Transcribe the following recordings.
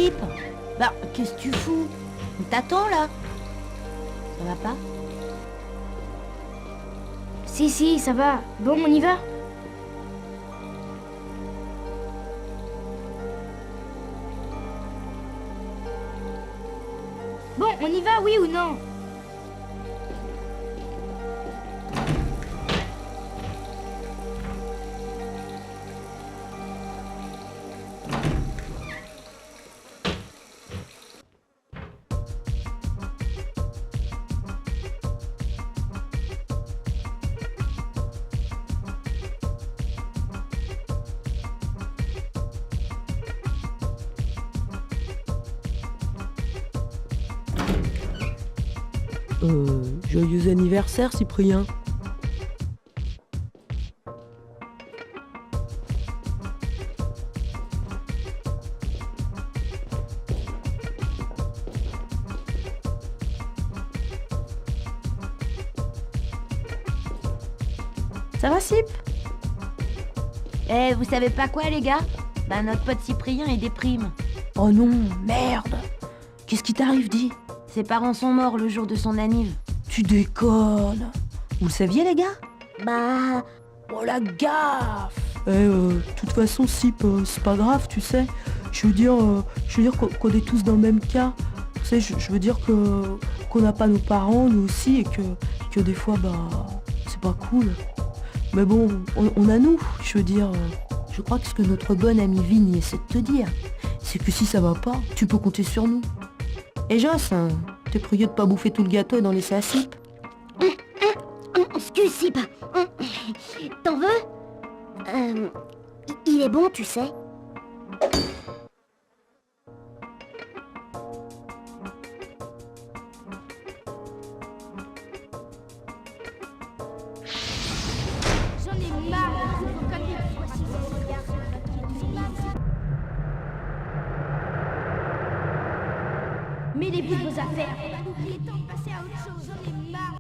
Sip. Bah, qu'est-ce que tu fous? On t'attend, là. Ça va pas? Si, ça va. Bon, on y va? Bon, on y va, oui ou non? Joyeux anniversaire, Cyprien. Ça va, Sip? Eh, vous savez pas quoi, les gars? Bah, notre pote Cyprien, il déprime. Oh non, merde. Qu'est-ce qui t'arrive, dis? Ses parents sont morts le jour de son anniv. Tu déconnes. Vous le saviez, les gars? Bah... Oh la gaffe. De toute façon, Sip, c'est pas grave, tu sais. Je veux dire qu'on est tous dans le même cas. Tu sais, je veux dire qu'on n'a pas nos parents, nous aussi, et que des fois, bah, c'est pas cool. Mais bon, on a nous, je veux dire. Je crois que ce que notre bonne amie Vigne essaie de te dire, c'est que si ça va pas, tu peux compter sur nous. Et Joss, hein, t'es prié de pas bouffer tout le gâteau et d'en laisser à Sip. Excuse, Sip. T'en veux? Il est bon, tu sais. J'en ai marre de vos conneries. Voici vos regards sur votre fille. Mêlez-vous de vos affaires. Il est temps de passer à autre chose. J'en ai marre.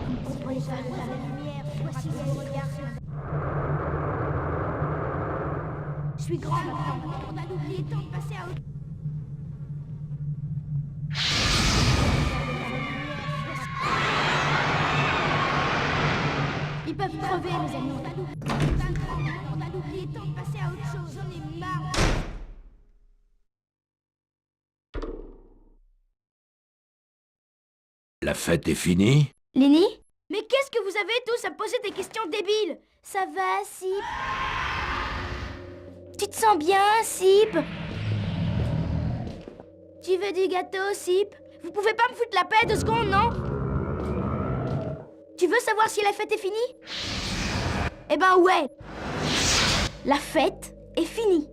Vous ne comprenez pas la lumière. Voici vos regards sur... Je suis grand maintenant. On a oublié, temps de passer à autre... Ils peuvent crever, mes amis. On a oublié, temps de passer à autre chose. J'en ai marre. La fête est finie? Lenny? Mais qu'est-ce que vous avez tous à me poser des questions débiles? Ça va, Sip? Tu te sens bien, Sip? Tu veux du gâteau, Sip? Vous pouvez pas me foutre la paix 2 secondes, non? Tu veux savoir si la fête est finie? Eh ben ouais! La fête est finie!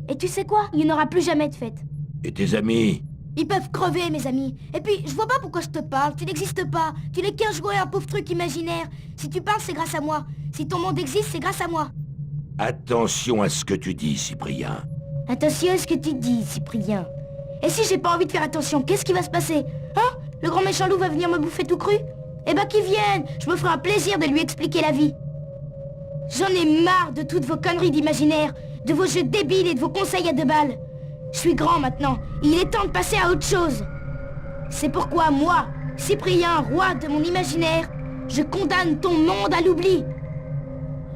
Et tu sais quoi? Il n'y en aura plus jamais de fête. Et tes amis? Ils peuvent crever, mes amis. Et puis, je vois pas pourquoi je te parle. Tu n'existes pas. Tu n'es qu'un jouet, un pauvre truc imaginaire. Si tu parles, c'est grâce à moi. Si ton monde existe, c'est grâce à moi. Attention à ce que tu dis, Cyprien. Attention à ce que tu dis, Cyprien. Et si j'ai pas envie de faire attention, qu'est-ce qui va se passer? Hein? Le grand méchant loup va venir me bouffer tout cru? Eh ben qu'il vienne. Je me ferai un plaisir de lui expliquer la vie. J'en ai marre de toutes vos conneries d'imaginaire, de vos jeux débiles et de vos conseils à 2 balles. Je suis grand maintenant, il est temps de passer à autre chose. C'est pourquoi moi, Cyprien, roi de mon imaginaire, je condamne ton monde à l'oubli.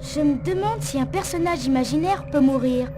Je me demande si un personnage imaginaire peut mourir.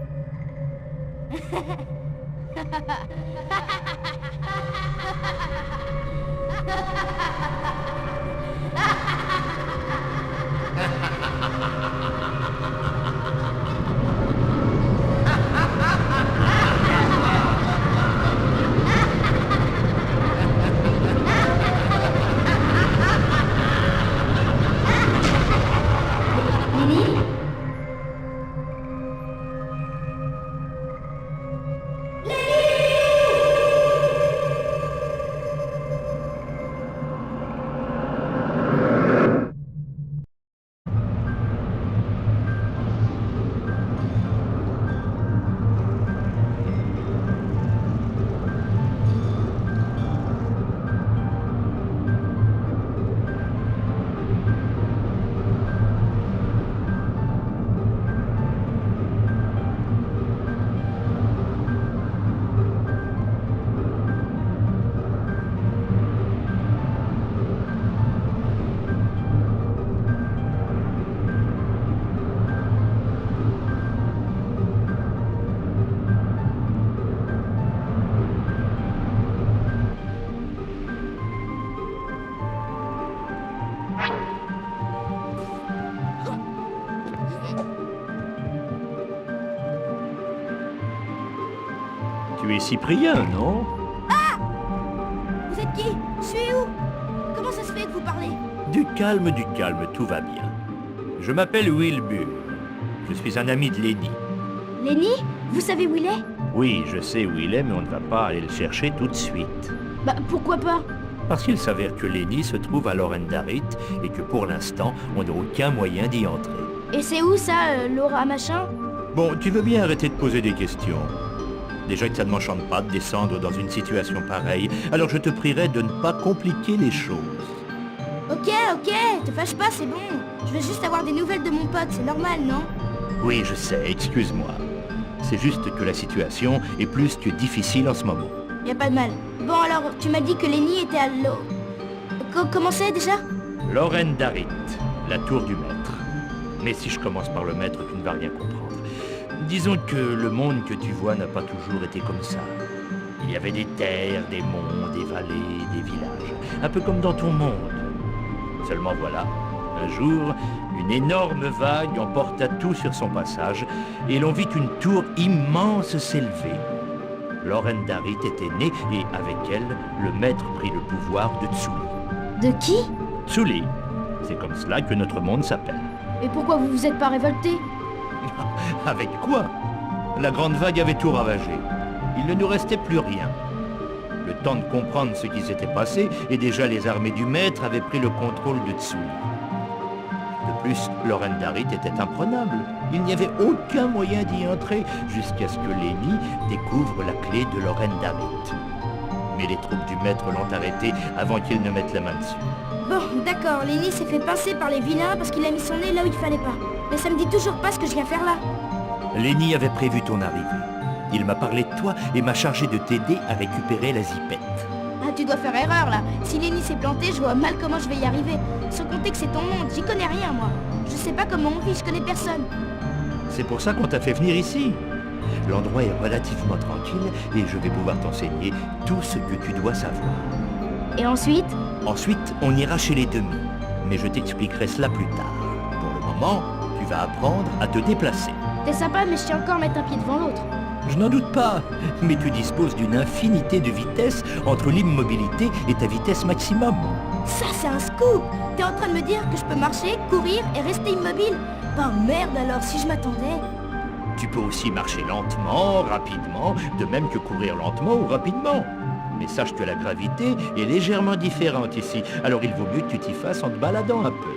Tu es Cyprien, non? Vous êtes qui? Je suis où? Comment ça se fait que vous parlez? Du calme, tout va bien. Je m'appelle Wilbur. Je suis un ami de Lenny. Lenny? Vous savez où il est? Oui, je sais où il est, mais on ne va pas aller le chercher tout de suite. Bah, pourquoi pas? Parce qu'il s'avère que Lenny se trouve à Lorendarit et que pour l'instant, on n'a aucun moyen d'y entrer. Et c'est où ça, Laura machin? Bon, tu veux bien arrêter de poser des questions? Déjà que ça ne m'enchante pas de descendre dans une situation pareille, alors je te prierai de ne pas compliquer les choses. Ok, te fâche pas, c'est bon. Je veux juste avoir des nouvelles de mon pote, c'est normal, non? Oui, je sais, excuse-moi. C'est juste que la situation est plus que difficile en ce moment. Y a pas de mal. Bon alors, tu m'as dit que Lenny était à l'eau. Comment c'est déjà? Lorendarit, la tour du maître. Mais si je commence par le maître, tu ne vas rien comprendre. Disons que le monde que tu vois n'a pas toujours été comme ça. Il y avait des terres, des monts, des vallées, des villages. Un peu comme dans ton monde. Seulement voilà, un jour, une énorme vague emporta tout sur son passage et l'on vit une tour immense s'élever. Lorendarit était née et avec elle, le maître prit le pouvoir de Tsuli. De qui? Tsuli, c'est comme cela que notre monde s'appelle. Et pourquoi vous vous êtes pas révolté? Avec quoi? La grande vague avait tout ravagé. Il ne nous restait plus rien. Le temps de comprendre ce qui s'était passé, et déjà les armées du maître avaient pris le contrôle de Tsuli. De plus, Lorendarit était imprenable. Il n'y avait aucun moyen d'y entrer, jusqu'à ce que Lenny découvre la clé de Lorendarit. Mais les troupes du maître l'ont arrêté avant qu'il ne mette la main dessus. Bon, d'accord, Lenny s'est fait pincer par les vilains parce qu'il a mis son nez là où il fallait pas. Mais ça me dit toujours pas ce que je viens faire là. Lenny avait prévu ton arrivée. Il m'a parlé de toi et m'a chargé de t'aider à récupérer la zipette. Ah, tu dois faire erreur là. Si Lenny s'est planté, je vois mal comment je vais y arriver. Sans compter que c'est ton monde, j'y connais rien moi. Je sais pas comment on vit, je connais personne. C'est pour ça qu'on t'a fait venir ici. L'endroit est relativement tranquille et je vais pouvoir t'enseigner tout ce que tu dois savoir. Et ensuite? Ensuite, on ira chez les demi, mais je t'expliquerai cela plus tard. Pour le moment, tu vas apprendre à te déplacer. T'es sympa, mais je tiens encore à mettre un pied devant l'autre. Je n'en doute pas, mais tu disposes d'une infinité de vitesses entre l'immobilité et ta vitesse maximum. Ça, c'est un scoop. T'es en train de me dire que je peux marcher, courir et rester immobile? Bah merde alors, si je m'attendais. Tu peux aussi marcher lentement, rapidement, de même que courir lentement ou rapidement. Mais sache que la gravité est légèrement différente ici, alors il vaut mieux que tu t'y fasses en te baladant un peu.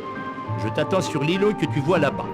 Je t'attends sur l'îlot que tu vois là-bas.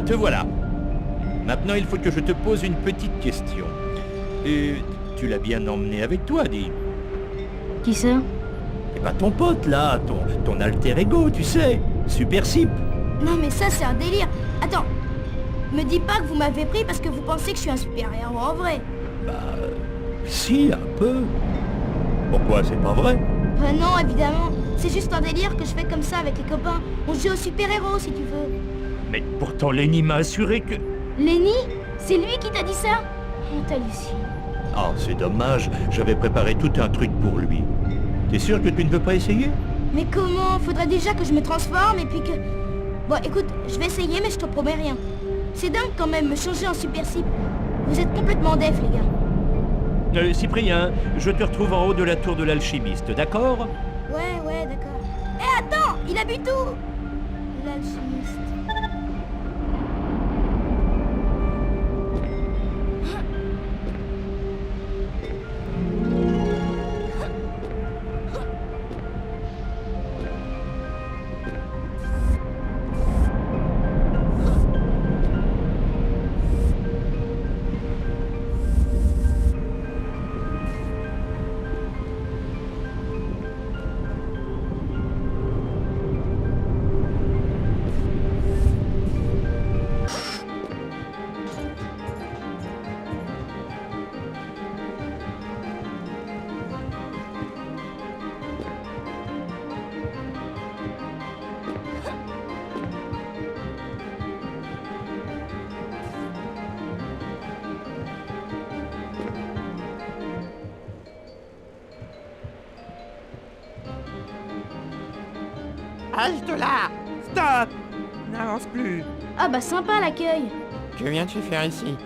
Ah, te voilà. Maintenant, il faut que je te pose une petite question. Tu l'as bien emmené avec toi, dis. Qui ça? Eh ben, ton pote, là, ton alter ego, tu sais. Super Sip. Non mais ça c'est un délire. Attends, me dis pas que vous m'avez pris parce que vous pensez que je suis un super-héros en vrai. Si, un peu. Pourquoi, c'est pas vrai? Bah non, évidemment. C'est juste un délire que je fais comme ça avec les copains. On joue au super-héros si tu veux. Mais pourtant, Lenny m'a assuré que... Lenny? C'est lui qui t'a dit ça? Oh, t'hallucines. Ah, c'est dommage, j'avais préparé tout un truc pour lui. T'es sûr que tu ne veux pas essayer? Mais comment? Faudrait déjà que je me transforme et puis que... Bon, écoute, je vais essayer mais je te promets rien. C'est dingue quand même, me changer en Super Sip. Vous êtes complètement def, les gars. Cyprien, je te retrouve en haut de la tour de l'alchimiste, d'accord? Ouais, d'accord. Eh, attends! Il a bu tout! L'alchimiste. Halte là! Stop! N'avance plus. Ah bah sympa l'accueil. Que viens-tu faire ici?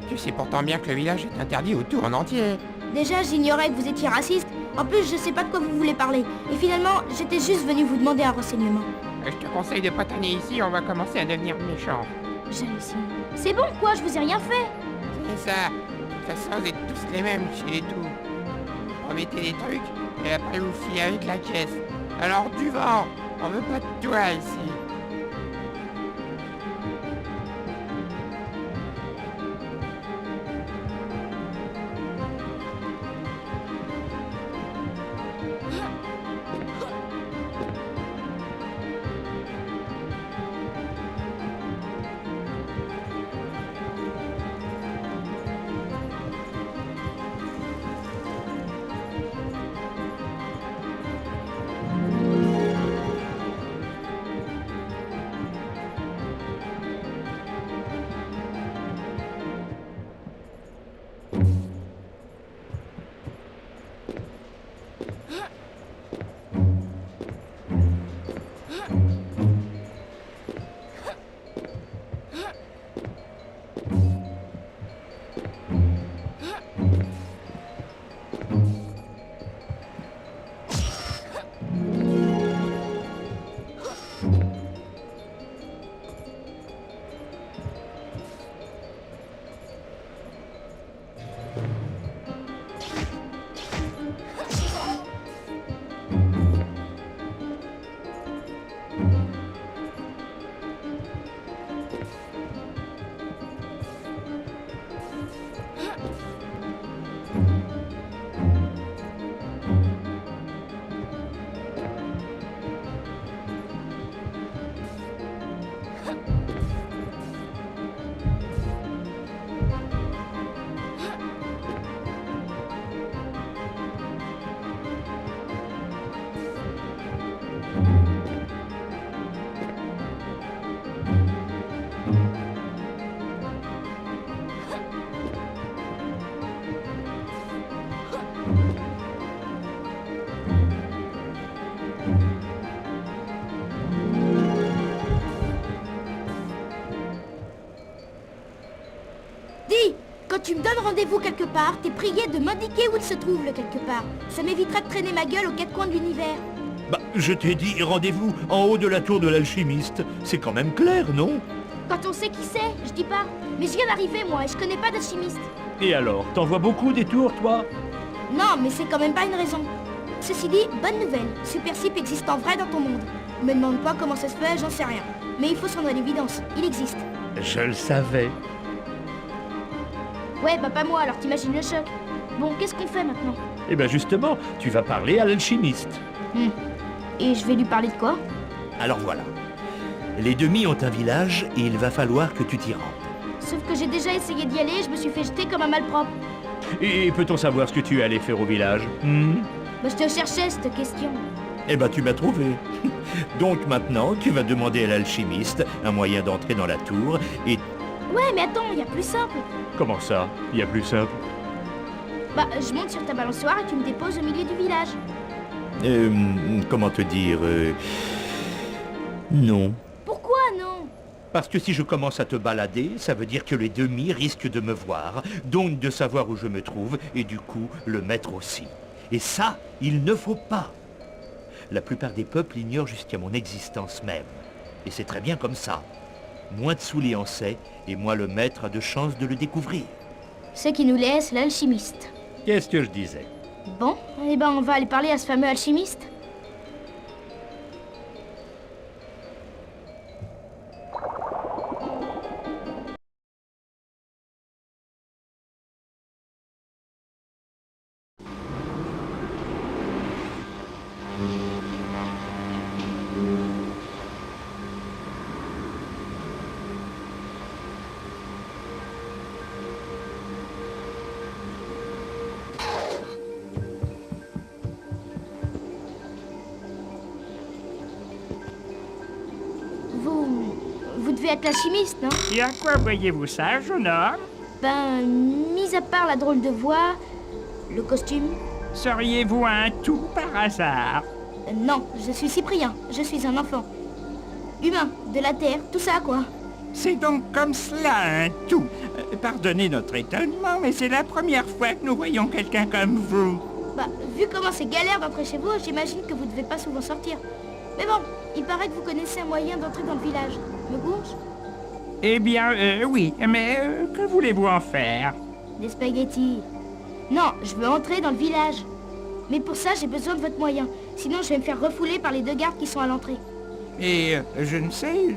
Tu sais pourtant bien que le village est interdit au tour en entier. Déjà, j'ignorais que vous étiez raciste. En plus, je sais pas de quoi vous voulez parler. Et finalement, j'étais juste venu vous demander un renseignement. Je te conseille de pas traîner ici, on va commencer à devenir méchants. J'hallucine. C'est bon quoi, je vous ai rien fait. C'est ça. De toute façon, vous êtes tous les mêmes chez les tours. Vous promettez des trucs, et après vous filez avec la caisse. Alors du vent, on veut pas de toi ici. Quand tu me donnes rendez-vous quelque part, t'es prié de m'indiquer où il se trouve le quelque part. Ça m'évitera de traîner ma gueule aux quatre coins de l'univers. Bah, je t'ai dit rendez-vous en haut de la tour de l'alchimiste. C'est quand même clair, non? Quand on sait qui c'est, je dis pas. Mais je viens d'arriver moi et je connais pas d'alchimiste. Et alors, t'en vois beaucoup des tours, toi? Non, mais c'est quand même pas une raison. Ceci dit, bonne nouvelle. Super Sip existe en vrai dans ton monde. Me demande pas comment ça se fait, j'en sais rien. mais il faut se rendre à l'évidence, il existe. Je le savais. Ouais, bah pas moi, alors t'imagines le choc. Bon, qu'est-ce qu'on fait maintenant? Eh bien justement, tu vas parler à l'alchimiste. Et je vais lui parler de quoi? Alors voilà. Les demi ont un village et il va falloir que tu t'y rendes. Sauf que j'ai déjà essayé d'y aller, je me suis fait jeter comme un malpropre. Et peut-on savoir ce que tu es allé faire au village? Bah je te cherchais cette question. Eh ben tu m'as trouvé. Donc maintenant, tu vas demander à l'alchimiste un moyen d'entrer dans la tour et... Ouais, mais attends, il y a plus simple. Comment ça? Il y a plus simple. Bah je monte sur ta balançoire et tu me déposes au milieu du village. Comment te dire Non. Pourquoi non? Parce que si je commence à te balader, ça veut dire que les demi risquent de me voir, donc de savoir où je me trouve, et du coup, le maître aussi. Et ça, il ne faut pas. La plupart des peuples ignorent jusqu'à mon existence même. Et c'est très bien comme ça. Moins de Souli en sait, et moins le maître a de chances de le découvrir. Ce qui nous laisse l'alchimiste. Qu'est-ce que je disais? Bon, eh ben on va aller parler à ce fameux alchimiste. Vous devez être l'alchimiste, non? Et à quoi voyez-vous ça, jeune homme? Ben, mis à part la drôle de voix, le costume... Seriez-vous un tout par hasard? Non, je suis Cyprien, je suis un enfant. Humain, de la Terre, tout ça, quoi. C'est donc comme cela un tout. Pardonnez notre étonnement, mais c'est la première fois que nous voyons quelqu'un comme vous. Bah, vu comment c'est galère d'entrer chez vous, j'imagine que vous devez pas souvent sortir. Mais bon, il paraît que vous connaissez un moyen d'entrer dans le village. Me gourge? Eh bien, oui, mais que voulez-vous en faire? Des spaghettis. Non, je veux entrer dans le village. Mais pour ça, j'ai besoin de votre moyen. Sinon, je vais me faire refouler par les 2 gardes qui sont à l'entrée. Et je ne sais,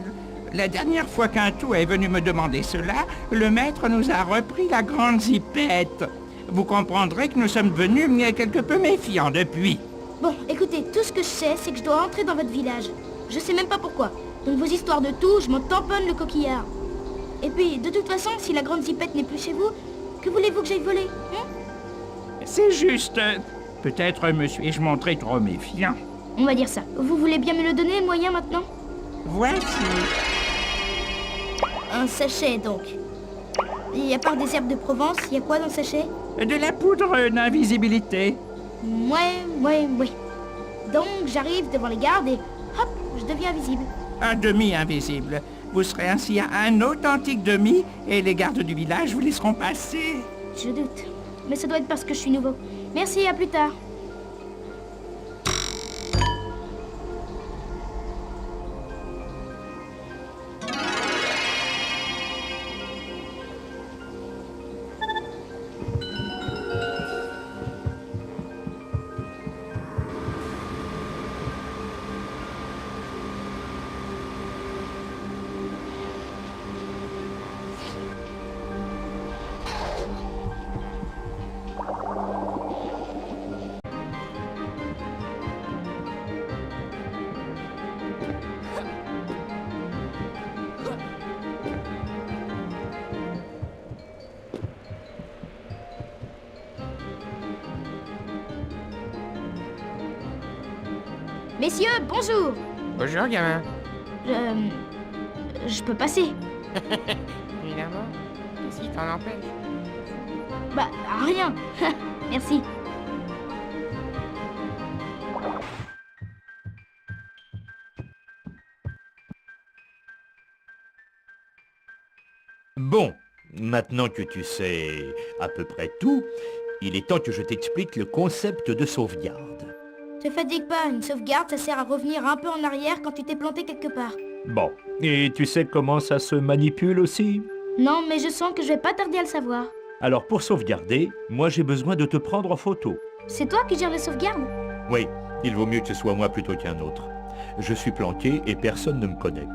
la dernière fois qu'un tout est venu me demander cela, le maître nous a repris la grande zipette. Vous comprendrez que nous sommes devenus quelque peu méfiants depuis. Bon, écoutez, tout ce que je sais, c'est que je dois entrer dans votre village. Je sais même pas pourquoi. Donc vos histoires de tout, je m'en tamponne le coquillard. Et puis, de toute façon, si la grande zipette n'est plus chez vous, que voulez-vous que j'aille voler, hein? C'est juste... peut-être me suis-je montré trop méfiant. On va dire ça. Vous voulez bien me le donner, moyen, maintenant? Voici. Un sachet, donc. Et à part des herbes de Provence, il y a quoi dans le sachet? De la poudre d'invisibilité. Ouais. Donc, j'arrive devant les gardes et hop, je deviens invisible. Un demi-invisible. Vous serez ainsi un authentique demi et les gardes du village vous laisseront passer. Je doute. Mais ça doit être parce que je suis nouveau. Merci, à plus tard. Messieurs, bonjour. Bonjour, gamin. Je peux passer. Évidemment. Qu'est-ce qui t'en empêche? Bah, rien. Merci. Bon, maintenant que tu sais à peu près tout, il est temps que je t'explique le concept de sauvegarde. Te fatigue pas, une sauvegarde, ça sert à revenir un peu en arrière quand tu t'es planté quelque part. Bon, et tu sais comment ça se manipule aussi? Non, mais je sens que je vais pas tarder à le savoir. Alors pour sauvegarder, moi j'ai besoin de te prendre en photo. C'est toi qui gères les sauvegardes? Oui, il vaut mieux que ce soit moi plutôt qu'un autre. Je suis planqué et personne ne me connaît.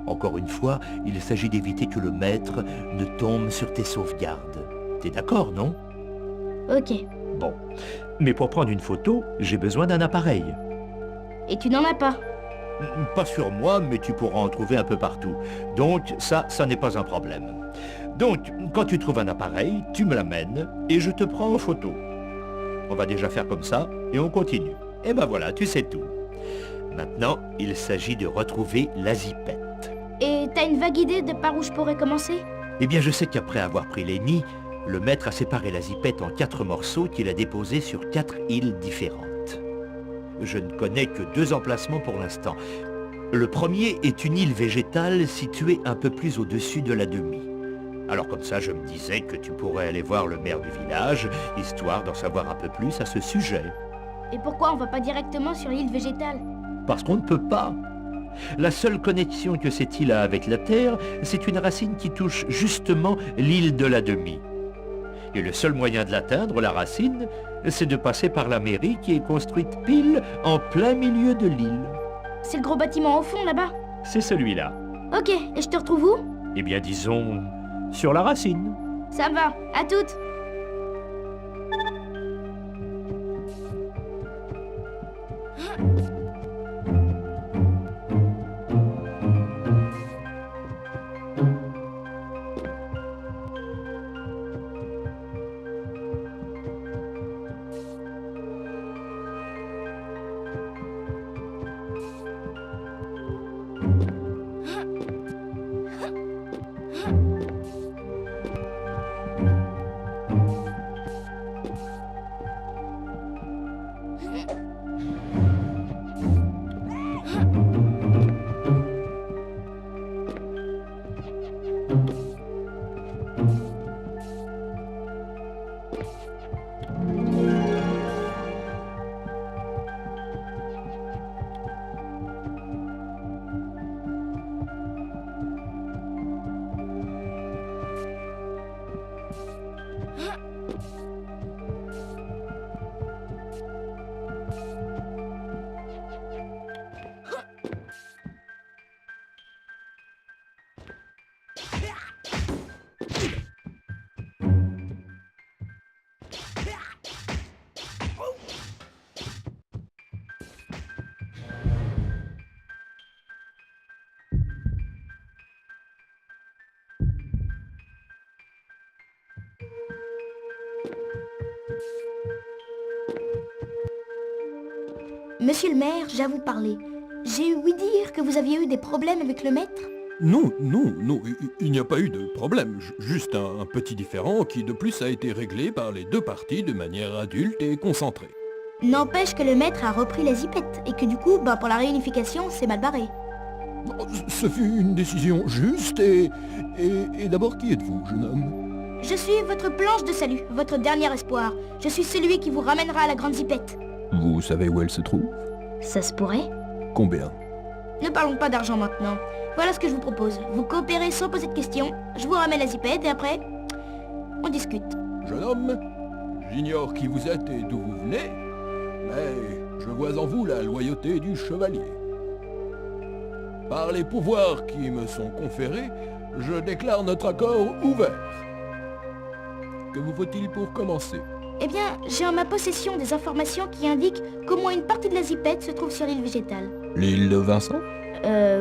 Encore une fois, il s'agit d'éviter que le maître ne tombe sur tes sauvegardes. T'es d'accord, non? Ok. Bon. Mais pour prendre une photo, j'ai besoin d'un appareil. Et tu n'en as pas? Pas sur moi, mais tu pourras en trouver un peu partout. Donc ça n'est pas un problème. Donc, quand tu trouves un appareil, tu me l'amènes et je te prends en photo. On va déjà faire comme ça et on continue. Et ben voilà, tu sais tout. Maintenant, il s'agit de retrouver la zipette. Et t'as une vague idée de par où je pourrais commencer? Eh bien, je sais qu'après avoir pris les nids, le maître a séparé la zipette en 4 morceaux qu'il a déposés sur 4 îles différentes. Je ne connais que 2 emplacements pour l'instant. Le premier est une île végétale située un peu plus au-dessus de la Demie. Alors comme ça, je me disais que tu pourrais aller voir le maire du village, histoire d'en savoir un peu plus à ce sujet. Et pourquoi on va pas directement sur l'île végétale? Parce qu'on ne peut pas. La seule connexion que cette île a avec la Terre, c'est une racine qui touche justement l'île de la Demie. Et le seul moyen de l'atteindre, la racine, c'est de passer par la mairie qui est construite pile en plein milieu de l'île. C'est le gros bâtiment au fond, là-bas? C'est celui-là. Ok, et je te retrouve où? Eh bien, disons, sur la racine. Ça va, à toutes. Monsieur le maire, j'ai à vous parler. J'ai ouï dire que vous aviez eu des problèmes avec le maître? Non, il n'y a pas eu de problème. Juste un petit différend qui de plus a été réglé par les 2 parties de manière adulte et concentrée. N'empêche que le maître a repris la zipette et que du coup, pour la réunification, c'est mal barré. Ce fut une décision juste et d'abord, qui êtes-vous, jeune homme? Je suis votre planche de salut, votre dernier espoir. Je suis celui qui vous ramènera à la grande zipette. Vous savez où elle se trouve? Ça se pourrait? Combien? Ne parlons pas d'argent maintenant. Voilà ce que je vous propose. Vous coopérez sans poser de questions, je vous ramène la zipette et après, on discute. Jeune homme, j'ignore qui vous êtes et d'où vous venez, mais je vois en vous la loyauté du chevalier. Par les pouvoirs qui me sont conférés, je déclare notre accord ouvert. Que vous faut-il pour commencer? Eh bien, j'ai en ma possession des informations qui indiquent qu'au moins une partie de la zipette se trouve sur l'île végétale. L'île de Vincent?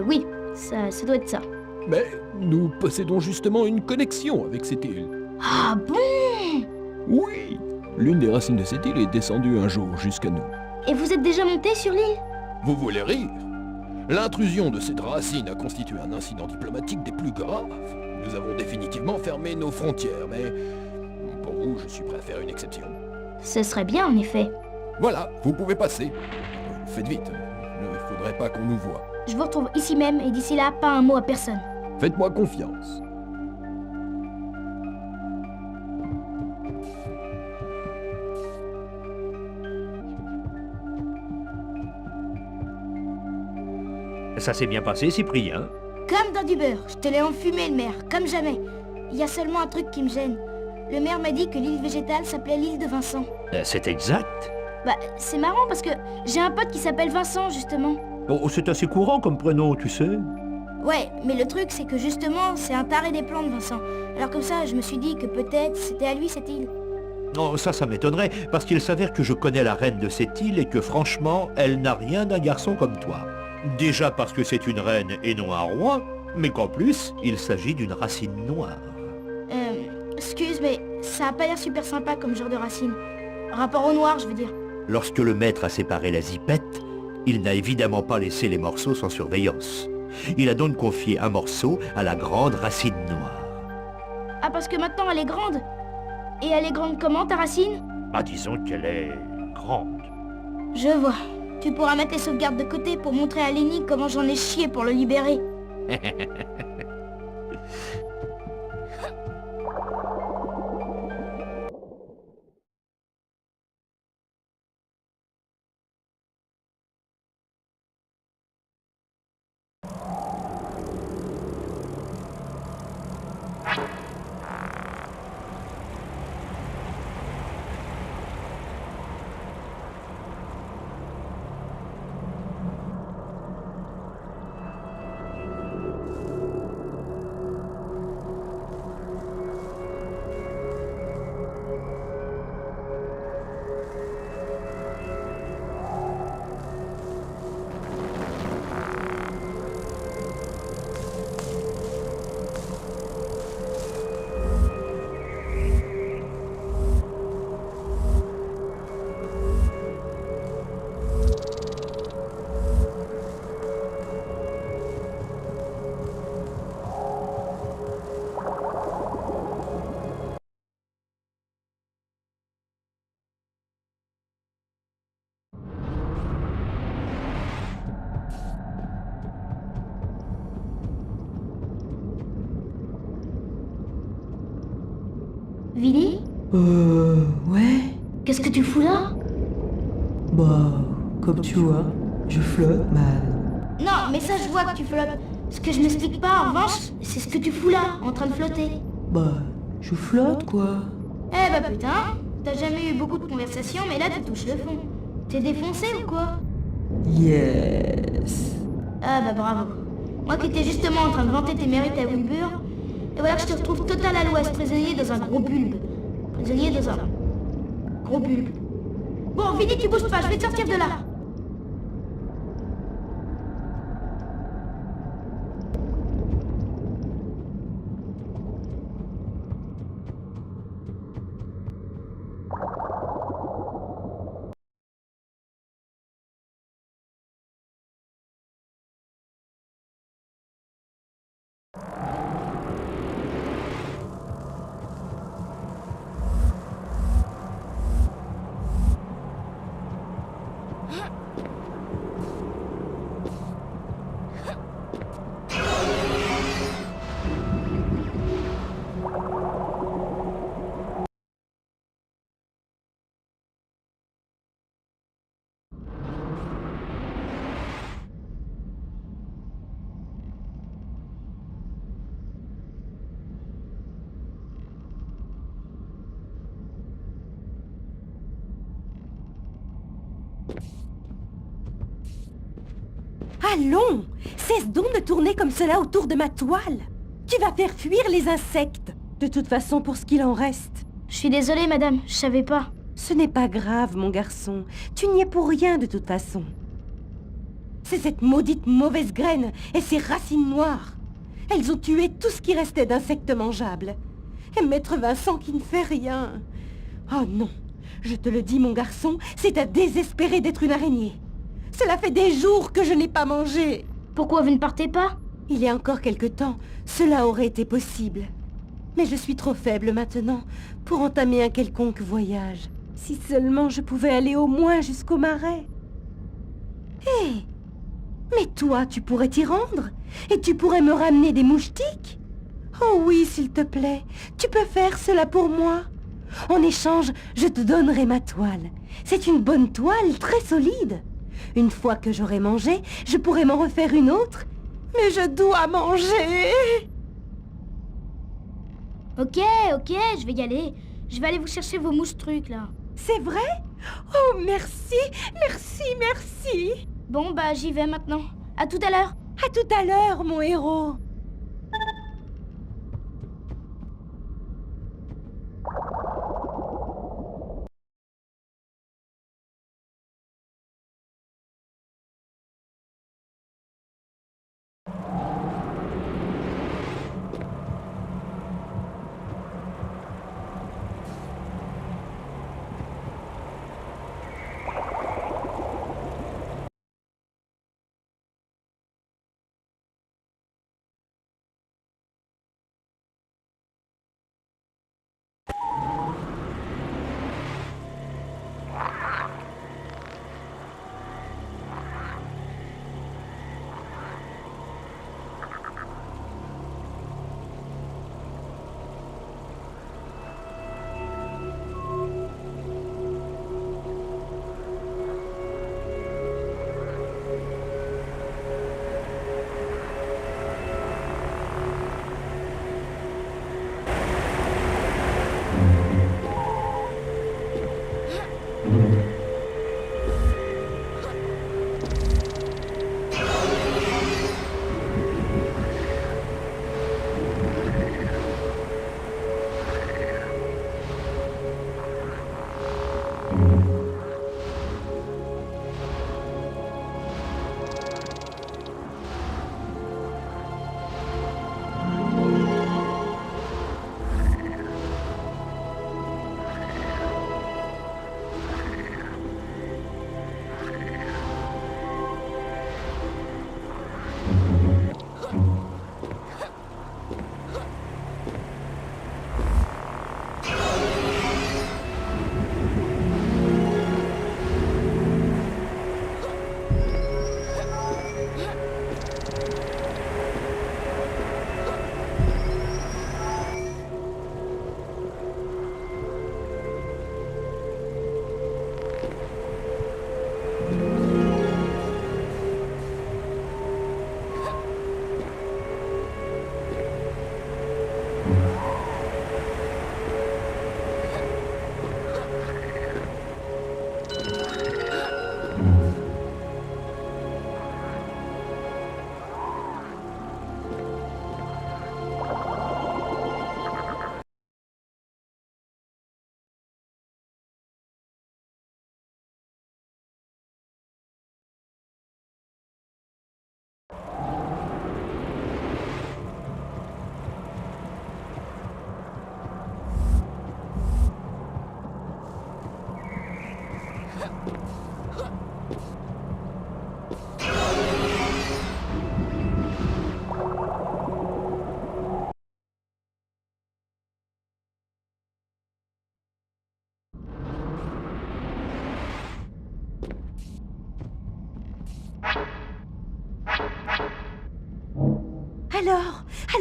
Oui, ça doit être ça. Mais nous possédons justement une connexion avec cette île. Ah bon? Oui, l'une des racines de cette île est descendue un jour jusqu'à nous. Et vous êtes déjà monté sur l'île? Vous voulez rire? L'intrusion de cette racine a constitué un incident diplomatique des plus graves. Nous avons définitivement fermé nos frontières, mais pour vous, je suis prêt à faire une exception. Ce serait bien en effet. Voilà, vous pouvez passer. Faites vite, il ne faudrait pas qu'on nous voie. Je vous retrouve ici même et d'ici là, pas un mot à personne. Faites-moi confiance. Ça s'est bien passé, Cyprien? Comme dans du beurre, je te l'ai enfumé le maire, comme jamais. Il y a seulement un truc qui me gêne. Le maire m'a dit que l'île végétale s'appelait l'île de Vincent. C'est exact. Bah, c'est marrant parce que j'ai un pote qui s'appelle Vincent, justement. Oh, c'est assez courant comme prénom, tu sais. Ouais, mais le truc, c'est que justement, c'est un taré des plantes, Vincent. Alors comme ça, je me suis dit que peut-être c'était à lui cette île. Non, ça m'étonnerait, parce qu'il s'avère que je connais la reine de cette île et que franchement, elle n'a rien d'un garçon comme toi. Déjà parce que c'est une reine et non un roi, mais qu'en plus, il s'agit d'une racine noire. Excuse, mais ça a pas l'air super sympa comme genre de racine. Rapport au noir, je veux dire. Lorsque le maître a séparé la zipette, il n'a évidemment pas laissé les morceaux sans surveillance. Il a donc confié un morceau à la grande racine noire. Ah, parce que maintenant elle est grande. Et elle est grande comment, ta racine? Ah, disons qu'elle est grande. Je vois. Tu pourras mettre les sauvegardes de côté pour montrer à Lenny comment j'en ai chié pour le libérer. Vili? Ouais. Qu'est-ce que tu fous là? Bah, comme tu vois, je flotte, man. Non, mais ça je vois que tu flottes. Ce que je m'explique pas, en revanche, c'est ce que tu fous là, en train de flotter. Bah, je flotte, quoi. Eh bah putain, t'as jamais eu beaucoup de conversations, mais là tu touches le fond. T'es défoncé ou quoi? Yes. Ah bah bravo. Moi qui étais justement en train de vanter tes mérites à Wilbur, et voilà que je te retrouve total à l'ouest, prisonnier dans un gros bulbe. Prisonnier dans un gros bulbe. Bon, Vili, tu bouges pas, je vais te sortir de là. Allons, cesse donc de tourner comme cela autour de ma toile. Tu vas faire fuir les insectes. De toute façon, pour ce qu'il en reste. Je suis désolée, madame, je savais pas. Ce n'est pas grave, mon garçon. Tu n'y es pour rien, de toute façon. C'est cette maudite mauvaise graine et ces racines noires. Elles ont tué tout ce qui restait d'insectes mangeables. Et Maître Vincent qui ne fait rien. Oh non, je te le dis, mon garçon, c'est à désespérer d'être une araignée. Cela fait des jours que je n'ai pas mangé. Pourquoi vous ne partez pas? Il y a encore quelque temps, cela aurait été possible. Mais je suis trop faible maintenant pour entamer un quelconque voyage. Si seulement je pouvais aller au moins jusqu'au marais. Hé! Mais toi, tu pourrais t'y rendre? Et tu pourrais me ramener des moustiques? Oh oui, s'il te plaît, tu peux faire cela pour moi. En échange, je te donnerai ma toile. C'est une bonne toile, très solide. Une fois que j'aurai mangé, je pourrai m'en refaire une autre. Mais je dois manger. Ok, je vais y aller. Je vais aller vous chercher vos mouches-trucs, là. C'est vrai? Oh, merci, merci, merci. Bon, bah, j'y vais maintenant. À tout à l'heure. À tout à l'heure, mon héros.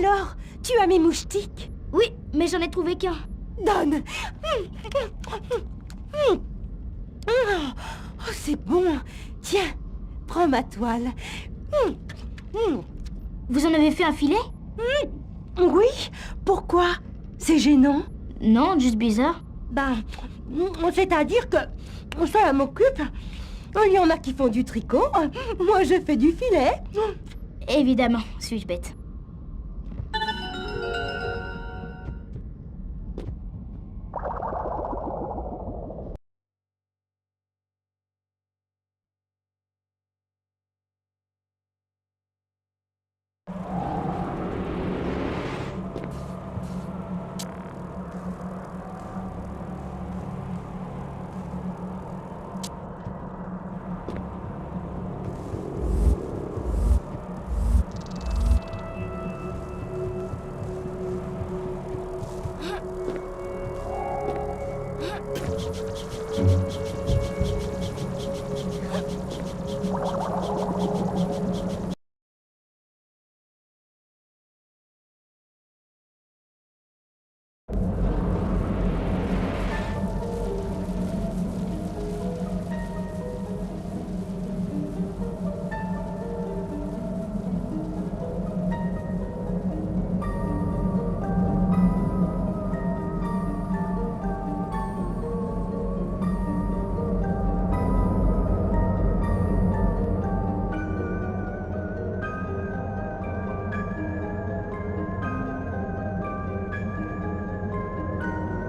Alors, tu as mes moustiques? Oui, mais j'en ai trouvé qu'un. Donne. Oh, c'est bon. Tiens, prends ma toile. Vous en avez fait un filet? Oui, pourquoi? C'est gênant? Non, juste bizarre. Ben, c'est-à-dire que ça m'occupe. Il y en a qui font du tricot. Moi, je fais du filet. Évidemment, suis-je bête.